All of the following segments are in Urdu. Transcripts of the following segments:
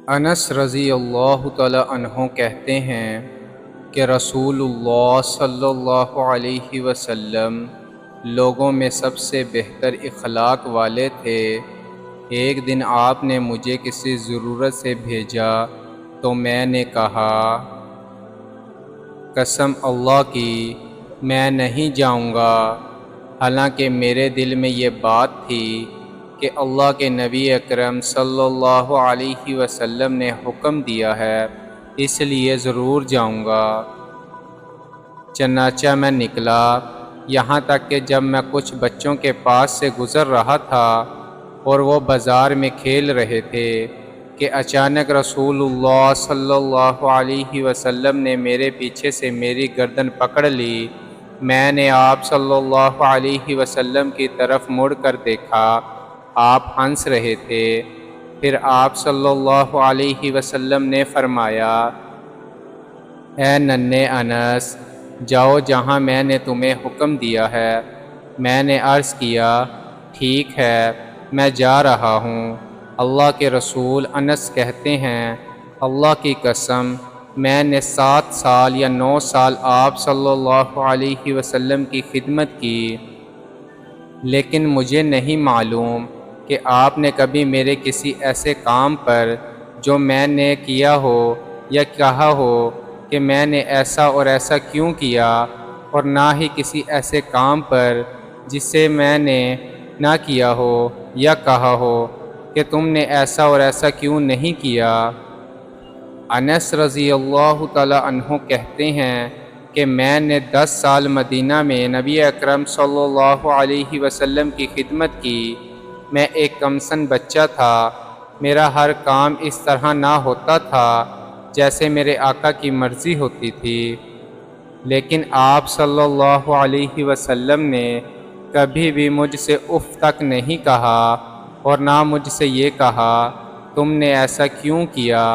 انس رضی اللہ تعالی عنہ کہتے ہیں کہ رسول اللہ صلی اللہ علیہ وسلم لوگوں میں سب سے بہتر اخلاق والے تھے۔ ایک دن آپ نے مجھے کسی ضرورت سے بھیجا تو میں نے کہا، قسم اللہ کی میں نہیں جاؤں گا، حالانکہ میرے دل میں یہ بات تھی کہ اللہ کے نبی اکرم صلی اللہ علیہ وسلم نے حکم دیا ہے، اس لیے ضرور جاؤں گا۔ چنانچہ میں نکلا، یہاں تک کہ جب میں کچھ بچوں کے پاس سے گزر رہا تھا اور وہ بازار میں کھیل رہے تھے کہ اچانک رسول اللہ صلی اللہ علیہ وسلم نے میرے پیچھے سے میری گردن پکڑ لی۔ میں نے آپ صلی اللہ علیہ وسلم کی طرف مڑ کر دیکھا، آپ ہنس رہے تھے۔ پھر آپ صلی اللہ علیہ وسلم نے فرمایا، اے ننھے انس، جاؤ جہاں میں نے تمہیں حکم دیا ہے۔ میں نے عرض کیا، ٹھیک ہے، میں جا رہا ہوں۔ اللہ کے رسول انس کہتے ہیں، اللہ کی قسم میں نے 7 سال یا 9 سال آپ صلی اللہ علیہ وسلم کی خدمت کی، لیکن مجھے نہیں معلوم کہ آپ نے کبھی میرے کسی ایسے کام پر جو میں نے کیا ہو یا کہا ہو کہ میں نے ایسا اور ایسا کیوں کیا، اور نہ ہی کسی ایسے کام پر جسے میں نے نہ کیا ہو یا کہا ہو کہ تم نے ایسا اور ایسا کیوں نہیں کیا۔ انس رضی اللہ تعالی عنہ کہتے ہیں کہ میں نے 10 سال مدینہ میں نبی اکرم صلی اللہ علیہ وسلم کی خدمت کی۔ میں ایک کمسن بچہ تھا، میرا ہر کام اس طرح نہ ہوتا تھا جیسے میرے آقا کی مرضی ہوتی تھی، لیکن آپ صلی اللہ علیہ وسلم نے کبھی بھی مجھ سے اف تک نہیں کہا، اور نہ مجھ سے یہ کہا تم نے ایسا کیوں کیا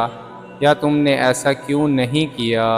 یا تم نے ایسا کیوں نہیں کیا۔